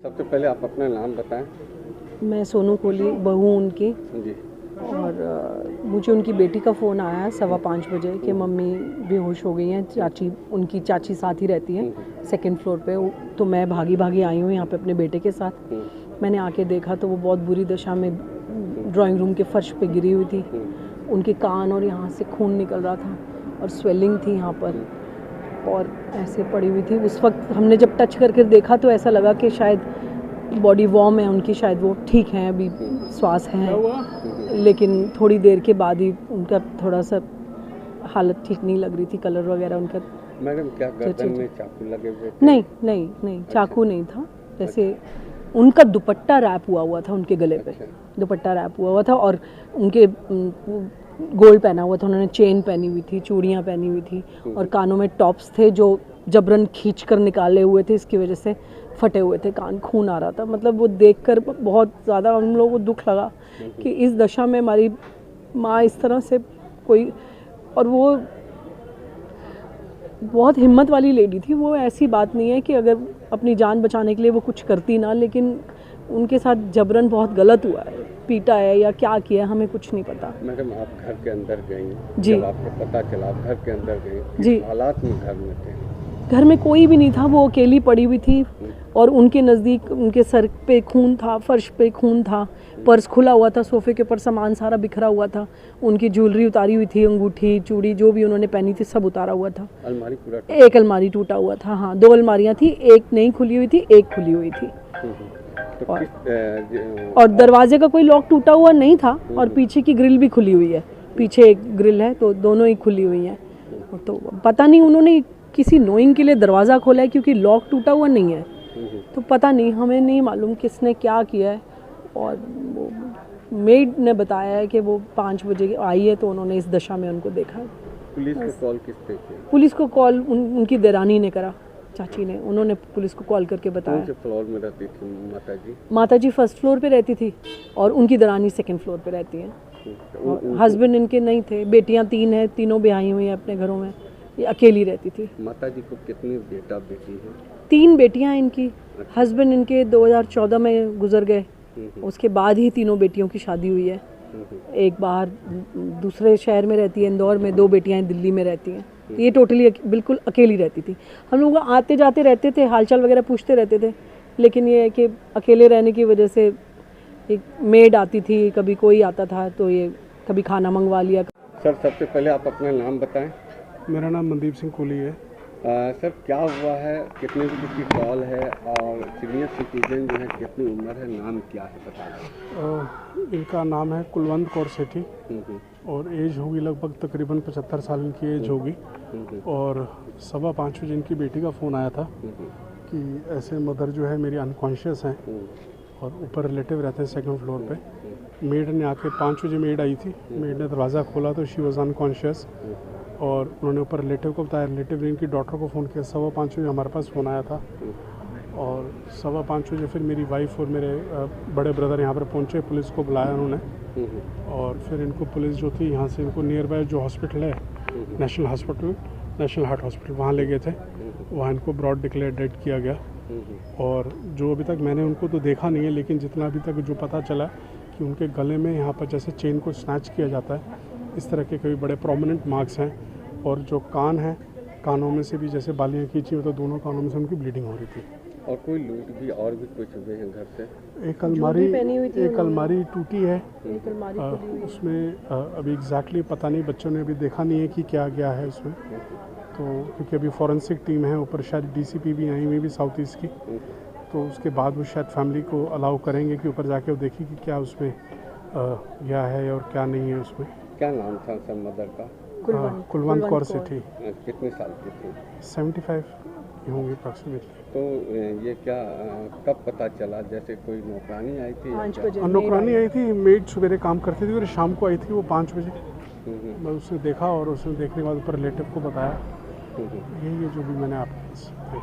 सबसे पहले आप अपना नाम बताएं। मैं सोनू कोहली बहू उनकी। जी। और मुझे उनकी बेटी का फ़ोन आया 5:15 बजे कि मम्मी बेहोश हो गई हैं। उनकी चाची साथ ही रहती है सेकंड फ्लोर पे। तो मैं भागी आई हूँ यहाँ पे अपने बेटे के साथ। मैंने आके देखा तो वो बहुत बुरी दशा में ड्राइंग रूम के फर्श पे गिरी हुई थी। उनके कान और यहाँ से खून निकल रहा था और स्वेलिंग थी यहाँ पर और ऐसे पड़ी हुई थी। उस वक्त हमने जब टच करके देखा तो ऐसा लगा कि शायद बॉडी वार्म है उनकी, शायद वो ठीक हैं, अभी श्वास हैं, लेकिन थोड़ी देर के बाद ही उनका थोड़ा सा हालत ठीक नहीं लग रही थी। कलर वगैरह उनका। मैडम क्या गर्दन में चाकू लगे हुए थे? नहीं चाकू नहीं था। जैसे उनका दुपट्टा रैप हुआ था उनके गले पे। दुपट्टा रैप हुआ था और उनके गोल्ड पहना हुआ था, उन्होंने चेन पहनी हुई थी, चूड़ियाँ पहनी हुई थी और कानों में टॉप्स थे जो जबरन खींच कर निकाले हुए थे। इसकी वजह से फटे हुए थे कान, खून आ रहा था। मतलब वो देखकर बहुत ज़्यादा हम लोगों को दुख लगा कि इस दशा में हमारी माँ इस तरह से कोई। और वो बहुत हिम्मत वाली लेडी थी। वो ऐसी बात नहीं है कि अगर अपनी जान बचाने के लिए वो कुछ करती ना, लेकिन उनके साथ जबरन बहुत गलत हुआ है, पीटा है या क्या किया हमें कुछ नहीं पता। मैडम आप घर के अंदर गई जी। जब आपको पता चला आप घर के अंदर गई, जी। किस हालात में घर में थे? घर में कोई भी नहीं था, वो अकेली पड़ी हुई थी और उनके नज़दीक उनके सर पे खून था, फर्श पे खून था, पर्स खुला हुआ था, सोफ़े के ऊपर सामान सारा बिखरा हुआ था, उनकी ज्वेलरी उतारी हुई थी, अंगूठी चूड़ी जो भी उन्होंने पहनी थी सब उतारा हुआ था। अलमारी पूरा एक अलमारी टूटा हुआ था। हाँ, 2 अलमारियाँ थी, एक नहीं खुली हुई थी, एक खुली हुई थी। तो और दरवाजे का कोई लॉक टूटा हुआ नहीं था और पीछे की ग्रिल भी खुली हुई है। पीछे एक ग्रिल है तो दोनों ही खुली हुई हैं। तो पता नहीं उन्होंने किसी नोइंग के लिए दरवाज़ा खोला है क्योंकि लॉक टूटा हुआ नहीं है। तो पता नहीं, हमें नहीं मालूम किसने क्या किया है। और वो मेड ने बताया है कि वो 5 बजे आई है तो उन्होंने इस दशा में उनको देखा। पुलिस को कॉल किस पे की? पुलिस को कॉल उनकी देरानी ने करा, चाची ने। उन्होंने पुलिस को कॉल करके बताया। कौन से फ्लोर में रहती थी माता जी? माता जी फर्स्ट फ्लोर पे रहती थी और उनकी दरानी सेकंड फ्लोर पे रहती हैं। हस्बैंड इनके नहीं थे। बेटियां 3 हैं, तीनों ब्याही हुई हैं अपने घरों में। ये अकेली रहती थी। माता जी को कितनी बेटा बेटी है? 3 बेटियां इनकी। हस्बैंड इनके 2014 में गुजर गए। उसके बाद ही तीनों बेटियों की शादी हुई है। एक बाहर दूसरे शहर में रहती है, इंदौर में। 2 बेटियां दिल्ली में रहती हैं। ये टोटली बिल्कुल अकेली रहती थी। हम लोग आते जाते रहते थे, हालचाल वगैरह पूछते रहते थे, लेकिन ये है कि अकेले रहने की वजह से एक मेड आती थी, कभी कोई आता था तो ये कभी खाना मंगवा लिया। सर सबसे पहले आप अपना नाम बताएं। मेरा नाम मनदीप सिंह कोहली है। सर क्या हुआ है, कितने बजे की कॉल है और सीनियर सिटीजन जो है कितनी उम्र है, नाम क्या है बताइए? इनका नाम है कुलवंत कौर सेठी और एज होगी लगभग तकरीबन 75 साल इनकी एज होगी। और 5:15 बजे इनकी बेटी का फ़ोन आया था कि ऐसे मदर जो है मेरी अनकॉन्शियस हैं और ऊपर रिलेटिव रहते हैं सेकंड फ्लोर पे। मेड ने आके 5 बजे मेड आई थी। मेड ने दरवाज़ा खोला तो शी वॉज अनकॉन्शियस और उन्होंने ऊपर रिलेटिव को बताया। रिलेटिव ने इनकी डॉटर को फ़ोन किया। 5:15 बजे हमारे पास फ़ोन आया था और 5:15 बजे फिर मेरी वाइफ और मेरे बड़े ब्रदर यहाँ पर पहुँचे। पुलिस को बुलाया उन्होंने और फिर इनको पुलिस जो थी यहाँ से इनको नियर बाय जो हॉस्पिटल है नेशनल हार्ट हॉस्पिटल, वहाँ ले गए थे। वहाँ इनको ब्रॉड डिक्लेयर डेड किया गया। और जो अभी तक मैंने उनको तो देखा नहीं है, लेकिन जितना अभी तक जो पता चला कि उनके गले में यहाँ पर जैसे चेन को स्नैच किया जाता है इस तरह के कोई बड़े प्रोमिनेंट मार्क्स हैं। और जो कान है, कानों में से भी जैसे बालियाँ खींची हो तो दोनों कानों में से उनकी ब्लीडिंग हो रही थी। और कोई लूट भी और भी कुछ हुए हैं घर से? एक अलमारी टूटी है। उसमें अभी एग्जैक्टली पता नहीं, बच्चों ने अभी देखा नहीं है कि क्या गया है उसमें। तो क्योंकि अभी फॉरेंसिक टीम है ऊपर, शायद डीसीपी भी आई हुई भी साउथ ईस्ट की, तो उसके बाद वो शायद फैमिली को अलाउ करेंगे कि ऊपर जाके वो देखें कि क्या उसमें गया है और क्या नहीं है उसमें। क्या नाम था सर मदर का? कुलवंत कौर सेठी। कितने साल की थी? 75 होंगे अप्रॉक्सीमेटली। तो ये क्या कब पता चला? जैसे कोई नौकरानी आई थी? 5 बजे नौकरानी आई थी। मेड सवेरे काम करती थी और शाम को आई थी वो 5 बजे। मैं उसने देखा और उसने देखने के बाद ऊपर रिलेटिव को बताया। यही है जो भी मैंने आपको